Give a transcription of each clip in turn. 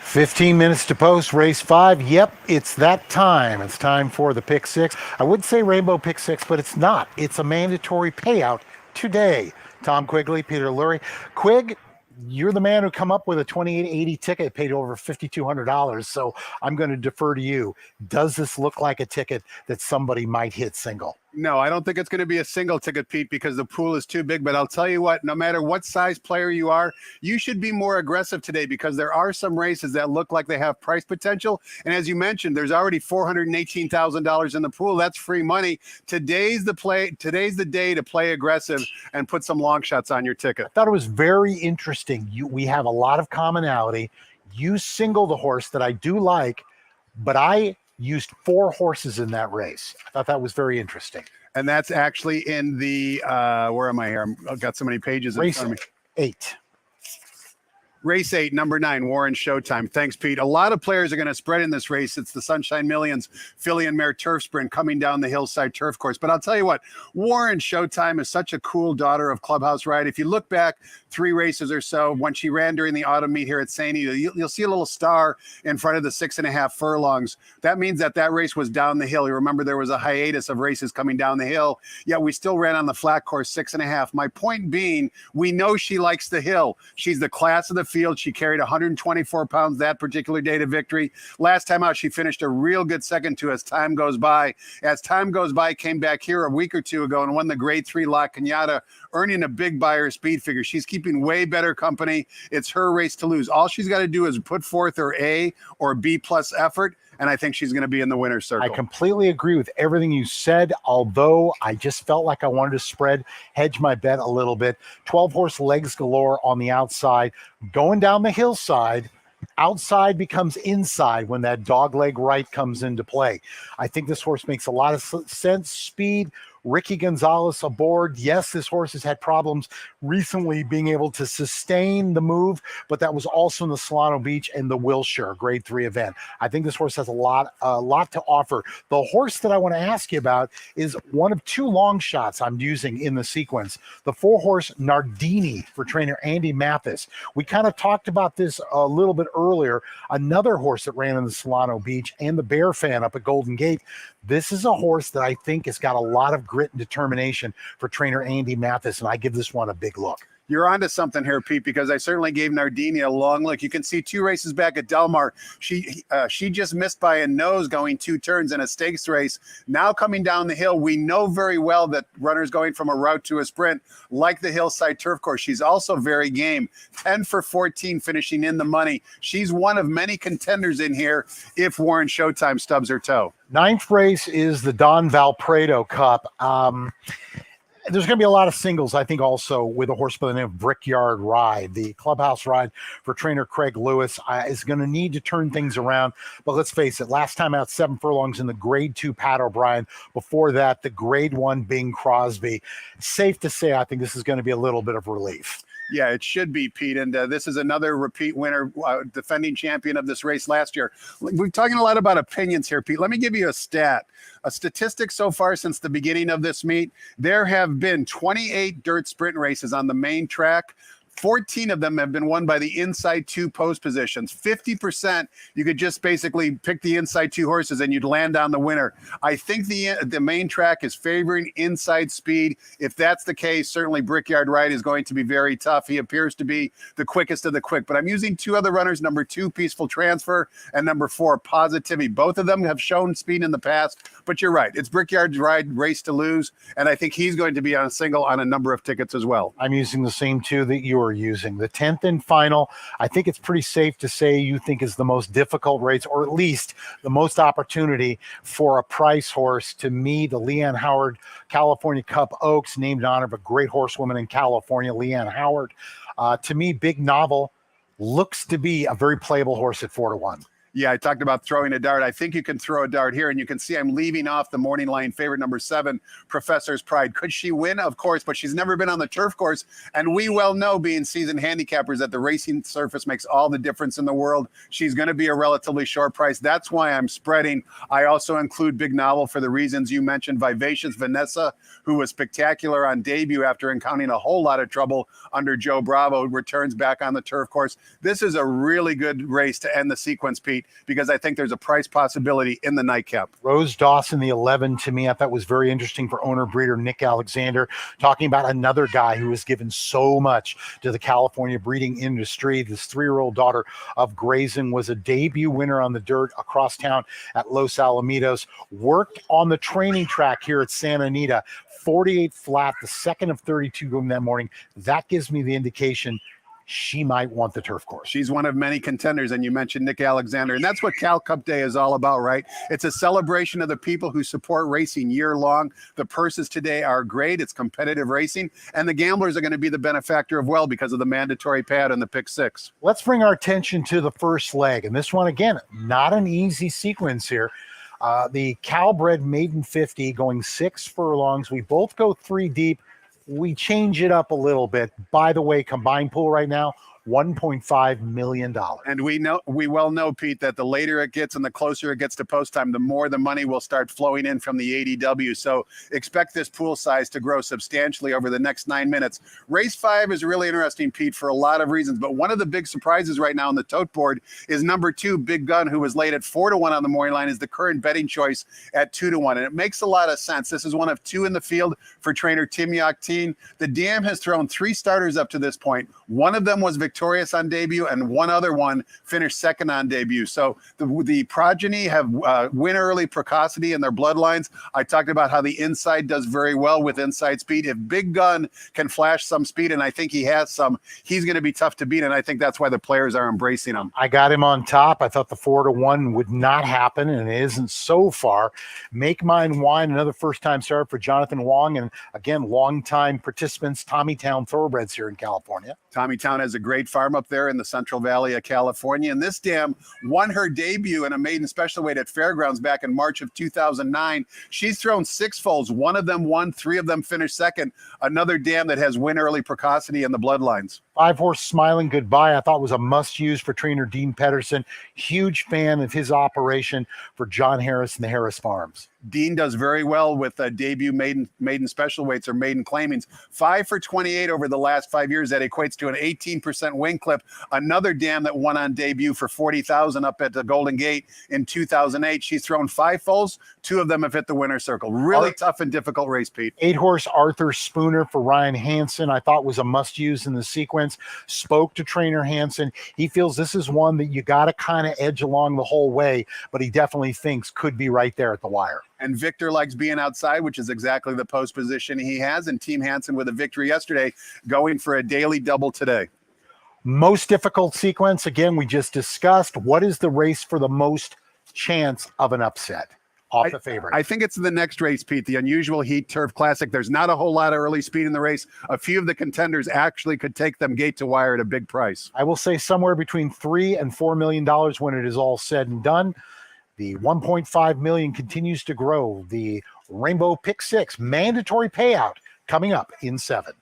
15 minutes to post, race 5. Yep, it's that time. It's time for the pick 6. I would say rainbow pick 6, but it's not. It's a mandatory payout today. Tom Quigley, Peter Lurie. Quig, you're the man who come up with a 2880 ticket, paid over $5,200. So I'm going to defer to you. Does this look like a ticket that somebody might hit single? No, I don't think it's going to be a single ticket, Pete, because the pool is too big. But I'll tell you what, no matter what size player you are, you should be more aggressive today because there are some races that look like they have price potential. And as you mentioned, there's already $418,000 in the pool. That's free money. Today's the day to play aggressive and put some long shots on your ticket. I thought it was very interesting. We have a lot of commonality. You single the horse that I do like, but I used 4 horses in that race. I thought that was very interesting. And that's actually in the, where am I here? I've got so many pages in front of me. 8. Race 8, number 9, Warren Showtime. Thanks, Pete. A lot of players are going to spread in this race. It's the Sunshine Millions Filly and Mare Turf Sprint coming down the hillside turf course. But I'll tell you what, Warren Showtime is such a cool daughter of Clubhouse Ride. If you look back 3 races or so, when she ran during the autumn meet here at St. Anita, you'll see a little star in front of the 6.5 furlongs. That means that race was down the hill. You remember there was a hiatus of races coming down the hill, yet we still ran on the flat course 6.5. My point being, we know she likes the hill. She's the class of the field. She carried 124 pounds that particular day to victory. Last time out, she finished a real good second to as time goes by. As time goes by, came back here a week or 2 ago and won the Grade 3 La Cañada, earning a big buyer speed figure. She's keeping way better company. It's her race to lose. All she's got to do is put forth her A or B plus effort, and I think she's going to be in the winner's circle. I completely agree with everything you said, although I just felt like I wanted to hedge my bet a little bit. 12-horse Legs Galore on the outside, going down the hillside. Outside becomes inside when that dog leg right comes into play. I think this horse makes a lot of sense. Speed, Ricky Gonzalez aboard. Yes, this horse has had problems recently being able to sustain the move, but that was also in the Solano Beach and the Wilshire Grade 3 event. I think this horse has a lot to offer. The horse that I want to ask you about is one of 2 long shots I'm using in the sequence. The 4-horse Nardini for trainer Andy Mathis. We kind of talked about this a little bit earlier. Another horse that ran in the Solano Beach and the Bear Fan up at Golden Gate. This is a horse that I think has got a lot of grit and determination for trainer Andy Mathis, and I give this one a big look. You're onto something here, Pete, because I certainly gave Nardini a long look. You can see 2 races back at Del Mar. She just missed by a nose going 2 turns in a stakes race. Now coming down the hill, we know very well that runners going from a route to a sprint like the hillside turf course. She's also very game. 10 for 14 finishing in the money. She's one of many contenders in here if Warren Showtime stubs her toe. 9th race is the Don Valpredo Cup. There's going to be a lot of singles, I think, also with a horse by the name of Brickyard Ride. The clubhouse ride for trainer Craig Lewis is going to need to turn things around. But let's face it, last time out, 7 furlongs in the Grade 2 Pat O'Brien. Before that, the Grade 1 Bing Crosby. Safe to say, I think this is going to be a little bit of relief. Yeah, it should be, Pete. And this is another repeat winner, defending champion of this race last year. We're talking a lot about opinions here, Pete. Let me give you a statistic so far since the beginning of this meet. There have been 28 dirt sprint races on the main track. 14 of them have been won by the inside 2 post positions. 50%, you could just basically pick the inside 2 horses and you'd land on the winner. I think the main track is favoring inside speed. If that's the case, certainly Brickyard Ride is going to be very tough. He appears to be the quickest of the quick. But I'm using 2 other runners, number 2, Peaceful Transfer, and number 4, Positivity. Both of them have shown speed in the past, but you're right. It's Brickyard Ride, race to lose, and I think he's going to be on a single on a number of tickets as well. I'm using the same 2 that you were using. The 10th and final, I think it's pretty safe to say you think is the most difficult race, or at least the most opportunity for a price horse. To me, the Leanne Howard California Cup Oaks, named in honor of a great horsewoman in California, Leanne Howard. To me, Big Novel looks to be a very playable horse at 4-1. Yeah, I talked about throwing a dart. I think you can throw a dart here, and you can see I'm leaving off the morning line favorite number 7, Professor's Pride. Could she win? Of course, but she's never been on the turf course, and we well know, being seasoned handicappers, that the racing surface makes all the difference in the world. She's going to be a relatively short price. That's why I'm spreading. I also include Big Novel for the reasons you mentioned. Vivacious Vanessa, who was spectacular on debut after encountering a whole lot of trouble under Joe Bravo, returns back on the turf course. This is a really good race to end the sequence, Pete, because I think there's a price possibility in the nightcap. Rose Dawson, the 11, to me, I thought was very interesting for owner breeder Nick Alexander, talking about another guy who has given so much to the California breeding industry. This 3-year-old daughter of Grazing was a debut winner on the dirt across town at Los Alamitos, worked on the training track here at Santa Anita, 48 flat, the second of 32 going that morning. That gives me the indication she might want the turf course. She's one of many contenders, and you mentioned Nick Alexander, and that's what Cal Cup Day is all about, right? It's a celebration of the people who support racing year long. The purses today are great. It's competitive racing, and the gamblers are going to be the benefactor of well because of the mandatory payout and the pick 6. Let's bring our attention to the first leg, and this one, again, not an easy sequence here. The Calbred Maiden 50 going 6 furlongs. We both go 3 deep. We change it up a little bit. By the way, combined pool right now, $1.5 million. And we well know, Pete, that the later it gets and the closer it gets to post time, the more the money will start flowing in from the ADW. So expect this pool size to grow substantially over the next 9 minutes. Race 5 is really interesting, Pete, for a lot of reasons. But one of the big surprises right now on the tote board is number 2, Big Gun, who was laid at 4-1 on the morning line, is the current betting choice at 2-1. And it makes a lot of sense. This is one of 2 in the field for trainer Tim Yakteen. The dam has thrown 3 starters up to this point. One of them was victorious on debut, and one other one finished second on debut. So the progeny have win early precocity in their bloodlines. I talked about how the inside does very well with inside speed. If Big Gun can flash some speed, and I think he has some, he's going to be tough to beat, and I think that's why the players are embracing him. I got him on top. I thought the 4-1 would not happen, and it isn't so far. Make Mine Wine, another first-time start for Jonathan Wong, and again, long-time participants, Tommytown Thoroughbreds here in California. Tommytown has a great farm up there in the Central Valley of California, and this dam won her debut in a maiden special weight at Fairgrounds back in March of 2009. She's thrown 6 foals. 1 of them won, 3 of them finished second. Another dam that has win early precocity in the bloodlines. 5-horse Smiling Goodbye, I thought was a must-use for trainer Dean Pedersen. Huge fan of his operation for John Harris and the Harris Farms. Dean does very well with debut maiden special weights or maiden claimings. 5 for 28 over the last 5 years. That equates to an 18% win clip. Another dam that won on debut for $40,000 up at the Golden Gate in 2008. She's thrown 5 foals. 2 of them have hit the winner's circle. Really tough and difficult race, Pete. 8-horse Arthur Spooner for Ryan Hansen, I thought was a must-use in the sequence. Spoke to trainer Hansen. He feels this is one that you got to kind of edge along the whole way, but he definitely thinks could be right there at the wire. And Victor likes being outside, which is exactly the post position he has. And Team Hansen with a victory yesterday, going for a daily double today. Most difficult sequence, again, we just discussed. What is the race for the most chance of an upset off the favorite? I think it's the next race, Pete, the Unusual Heat Turf Classic. There's not a whole lot of early speed in the race. A few of the contenders actually could take them gate to wire at a big price. I will say somewhere between $3 and $4 million when it is all said and done. The 1.5 million continues to grow. The Rainbow Pick 6 mandatory payout coming up in 7.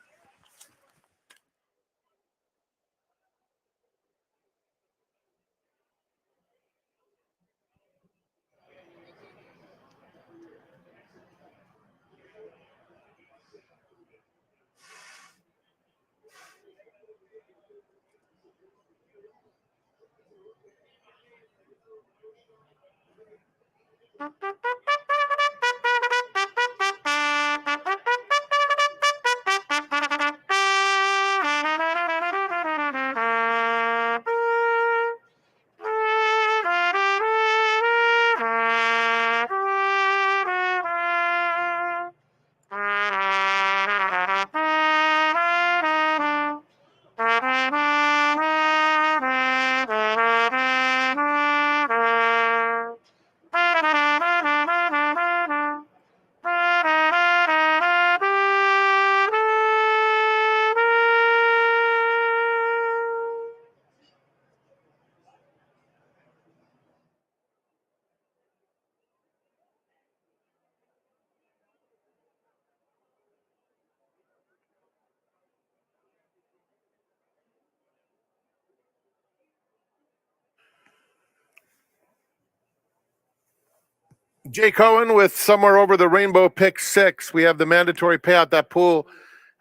Jay Cohen with Somewhere Over the Rainbow, pick 6. We have the mandatory payout. That pool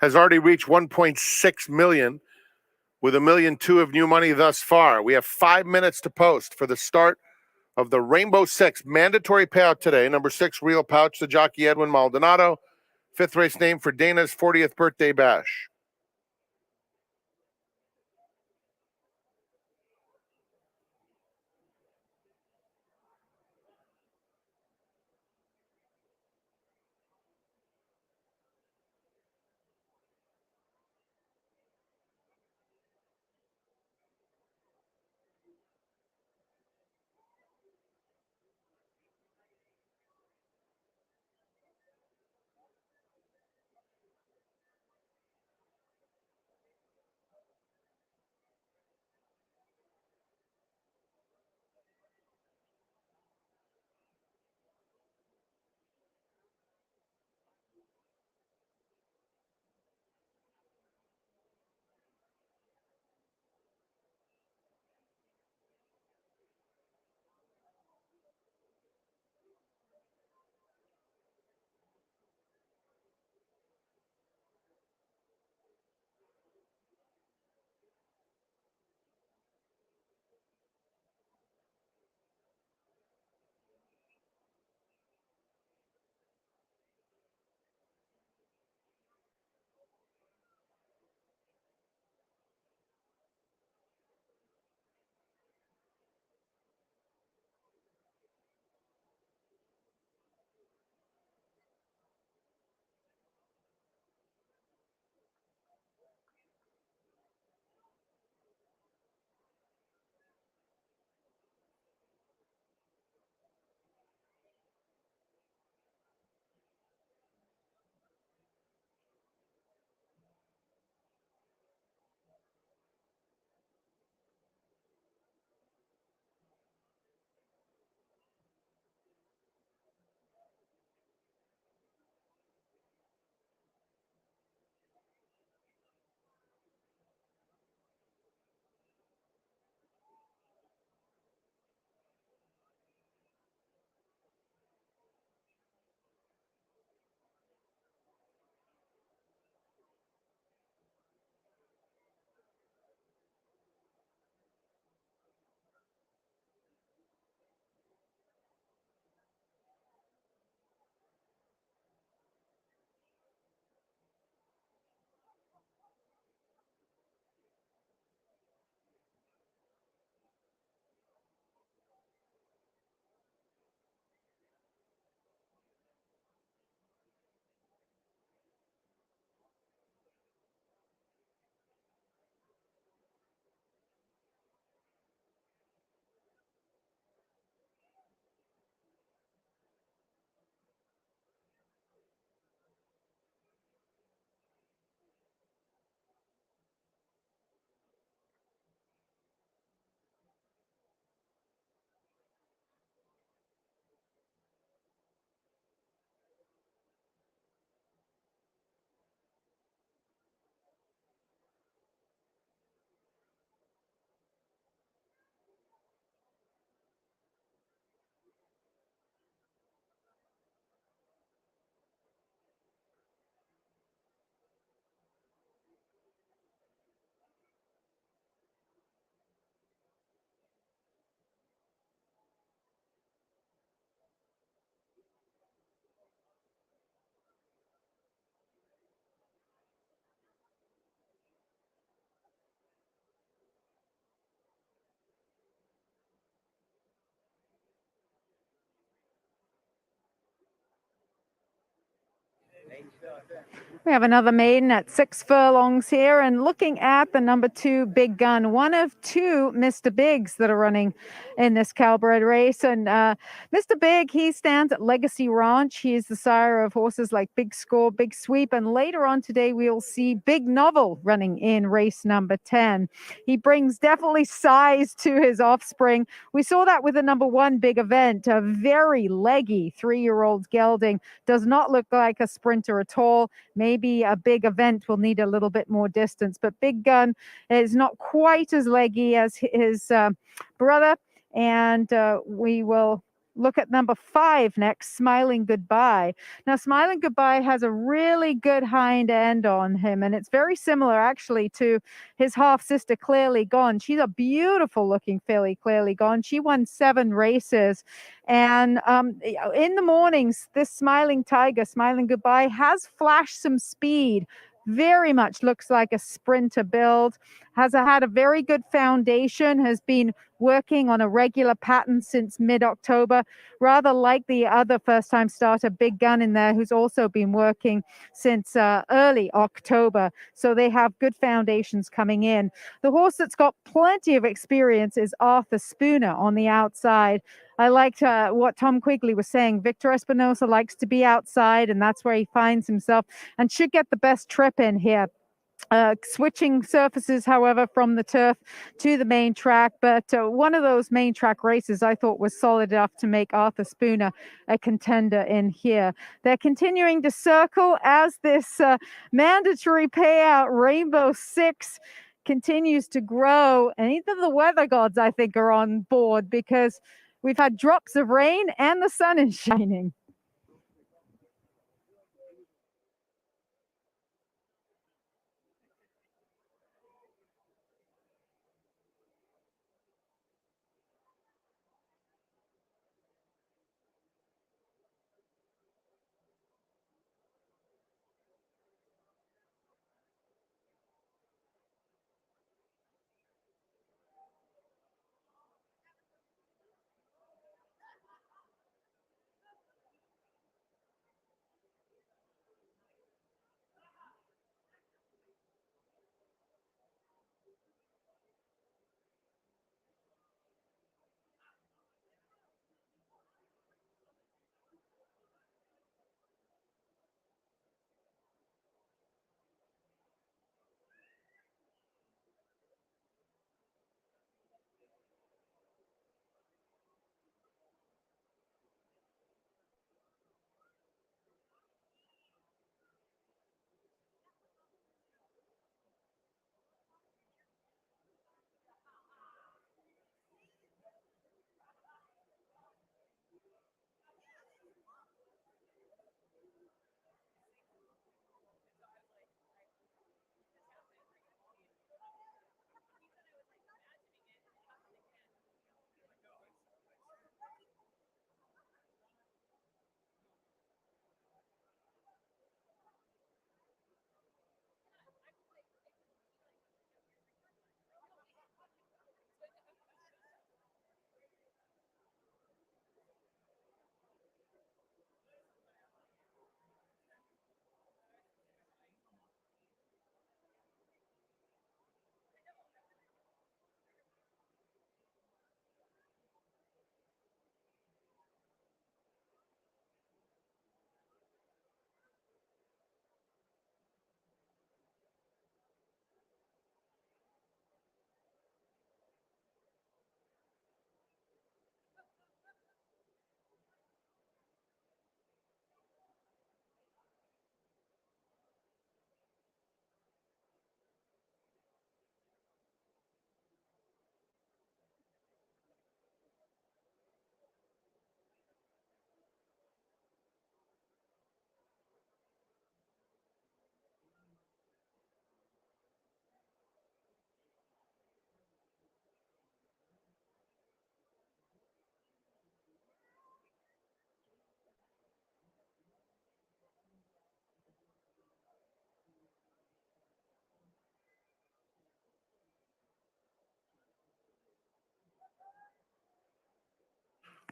has already reached 1.6 million with $1.2 million of new money thus far. We have 5 minutes to post for the start of the Rainbow 6 mandatory payout today. Number 6, Real Pouch, the jockey Edwin Maldonado. 5th race name for Dana's 40th birthday bash. We have another maiden at 6 furlongs here, and looking at the number 2 Big Gun, one of 2 Mr. Bigs that are running in this Calbred race. And Mr. Big, he stands at Legacy Ranch. He is the sire of horses like Big Score, Big Sweep, and later on today we'll see Big Novel running in race number 10. He brings definitely size to his offspring. We saw that with the number 1 Big Event, a very leggy 3-year-old gelding. Does not look like a sprinter at all. Maybe a Big Event will need a little bit more distance, but Big Gun is not quite as leggy as his brother, and we will look at number 5 next, Smiling Goodbye. Now, Smiling Goodbye has a really good hind end on him, and it's very similar actually to his half sister, Clearly Gone. She's a beautiful looking filly, Clearly Gone. She won 7 races. And in the mornings, this Smiling Tiger, Smiling Goodbye, has flashed some speed. Very much looks like a sprinter build, has had a very good foundation, has been working on a regular pattern since mid-October, rather like the other first-time starter, Big Gun, in there, who's also been working since early October. So they have good foundations coming in. The horse that's got plenty of experience is Arthur Spooner on the outside. I liked what Tom Quigley was saying. Victor Espinosa likes to be outside, and that's where he finds himself and should get the best trip in here. Switching surfaces, however, from the turf to the main track. But one of those main track races I thought was solid enough to make Arthur Spooner a contender in here. They're continuing to circle as this mandatory payout Rainbow 6 continues to grow. And even the weather gods, I think, are on board because we've had drops of rain and the sun is shining.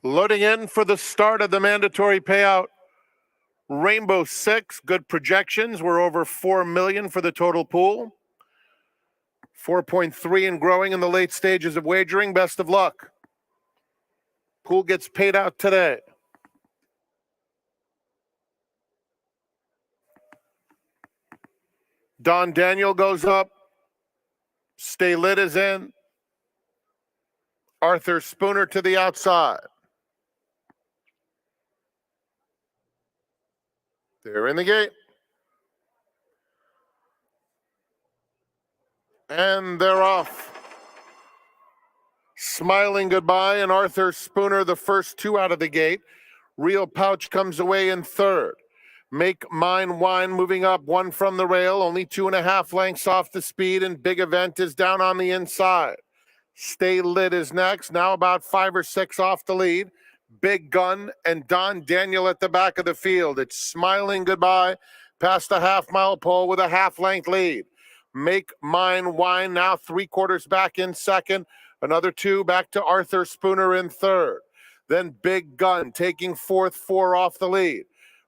Loading in for the start of the mandatory payout. Rainbow 6, good projections. We're over 4 million for the total pool. 4.3 and growing in the late stages of wagering. Best of luck. Pool gets paid out today. Don Daniel goes up. Stay Lit is in. Arthur Spooner to the outside. They're in the gate. And they're off. Smiling Goodbye and Arthur Spooner, the first two out of the gate. Real Pouch comes away in third. Make Mine Wine moving up one from the rail, only 2.5 lengths off the speed, and Big Event is down on the inside. Stay Lit is next, now about 5 or 6 off the lead. Big Gun and Don Daniel at the back of the field. It's Smiling Goodbye past the half-mile pole with a half-length lead. Make Mine Wine now 3/4 back in second. Another 2 back to Arthur Spooner in third. Then Big Gun taking fourth, 4 off the lead.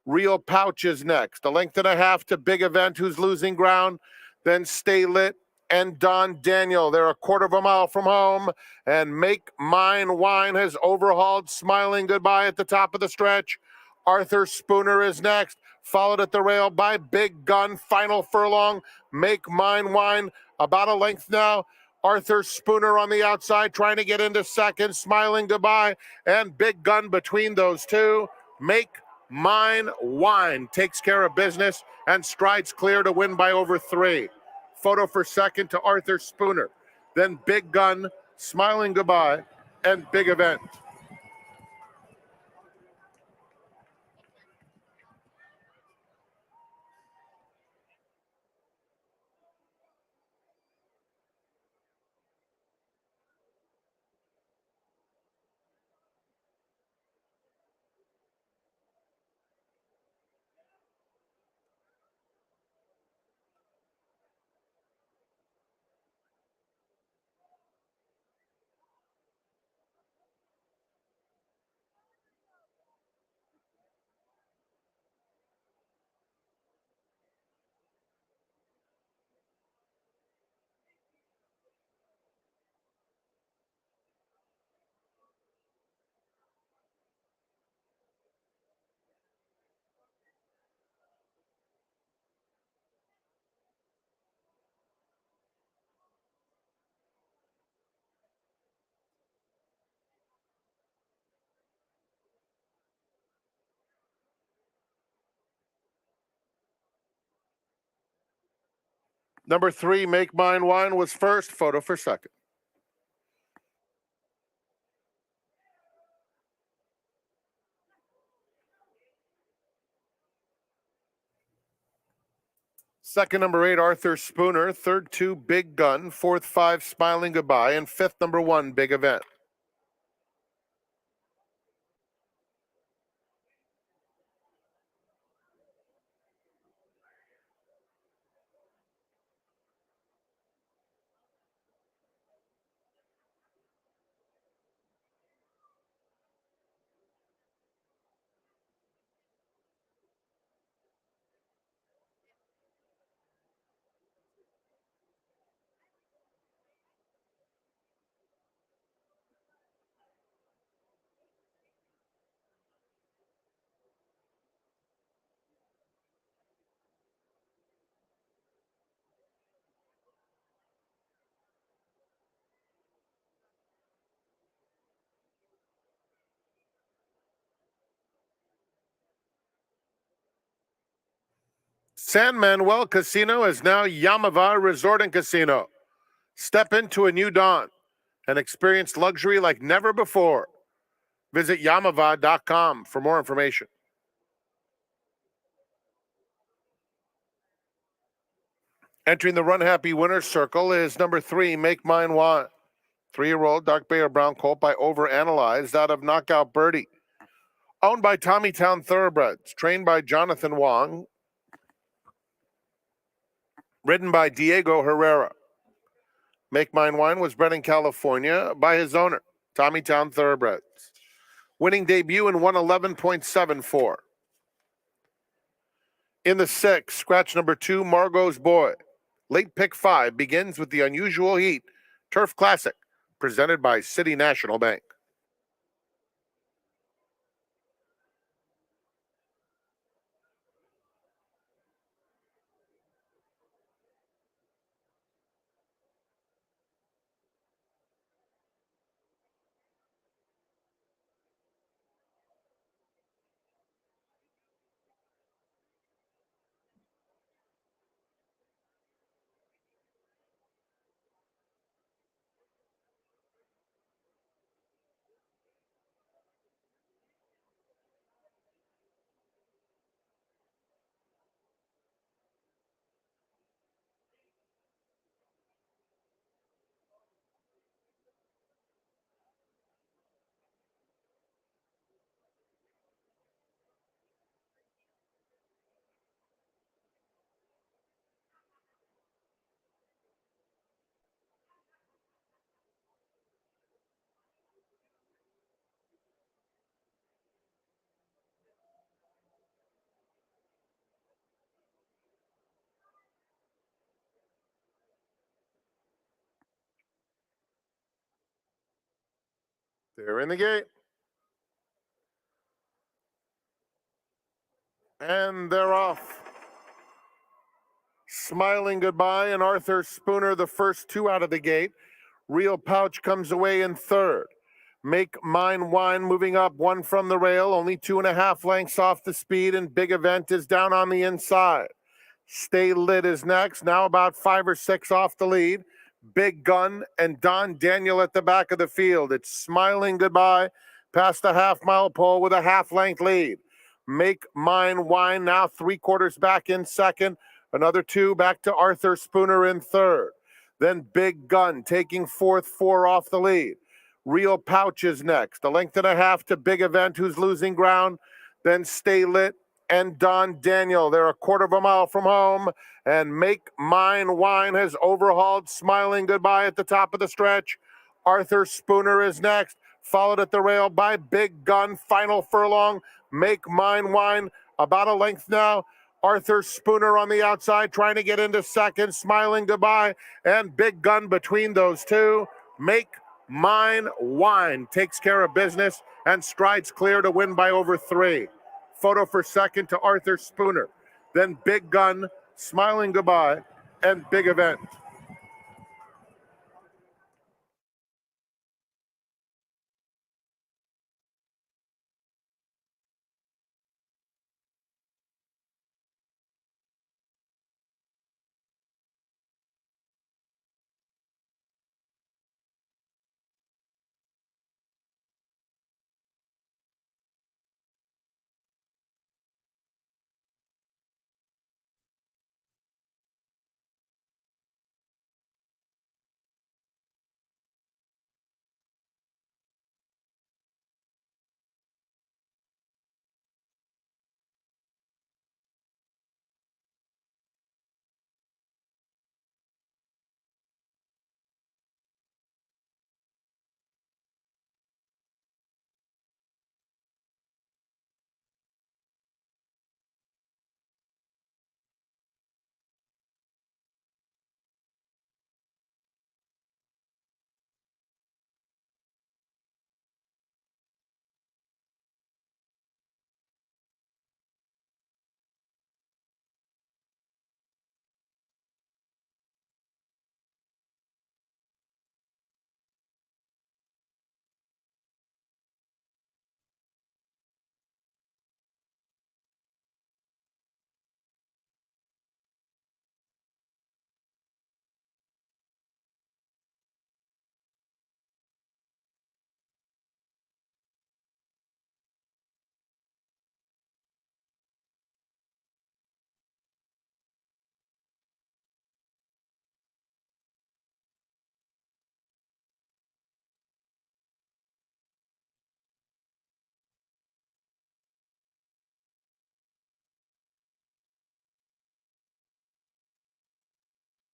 Real Pouch is next, 1.5 to Big Event, who's losing ground. Then Stay Lit and Don Daniel. They're 1/4 mile from home. And Make Mine Wine has overhauled Smiling Goodbye at the top of the stretch. Arthur Spooner is next, followed at the rail by Big Gun. Final furlong, Make Mine Wine about a length now. Arthur Spooner on the outside trying to get into second. Smiling Goodbye and Big Gun between those two. Make Mine Wine takes care of business and strides clear to win by over 3. Photo for second to Arthur Spooner. Then Big Gun, Smiling Goodbye, and Big Event. Number 3, Make Mine Wine was first. Photo for second. Second, number 8, Arthur Spooner. Third, 2, Big Gun. Fourth, 5, Smiling Goodbye. And fifth, number 1, Big Event. San Manuel Casino is now Yamava Resort and Casino. Step into a new dawn and experience luxury like never before. Visit yamava.com for more information. Entering the Run Happy winner's circle is number 3, Make Mine Wine. 3-year-old dark bay or brown colt by Overanalyzed out of Knockout Birdie. Owned by Tommytown Thoroughbreds, trained by Jonathan Wong, ridden by Diego Herrera. Make Mine Wine was bred in California by his owner, Tommytown Thoroughbreds. Winning debut in 111.74. In the 6th, scratch number 2, Margot's Boy. Late pick 5 begins with the Unusual Heat Turf Classic, presented by City National Bank. They're in the gate. And they're off. Smiling Goodbye and Arthur Spooner, the first two out of the gate. Real Pouch comes away in third. Make Mine Wine moving up one from the rail, only 2.5 lengths off the speed, and Big Event is down on the inside. Stay Lit is next, now about 5 or 6 off the lead. Big Gun and Don Daniel at the back of the field. It's Smiling Goodbye past the half-mile pole with a half-length lead. Make Mine Wine now 3/4 back in second. Another 2 back to Arthur Spooner in third. Then Big Gun taking fourth, 4 off the lead. Real Pouch is next. 1.5 to Big Event, who's losing ground. Then Stay Lit and Don Daniel. They're 1/4 mile from home. And Make Mine Wine has overhauled Smiling Goodbye at the top of the stretch. Arthur Spooner is next, followed at the rail by Big Gun. Final furlong, Make Mine Wine about a length now. Arthur Spooner on the outside trying to get into second. Smiling Goodbye and Big Gun between those two. Make Mine Wine takes care of business and strides clear to win by over 3. Photo for second to Arthur Spooner. Then Big Gun, Smiling Goodbye, and Big Event.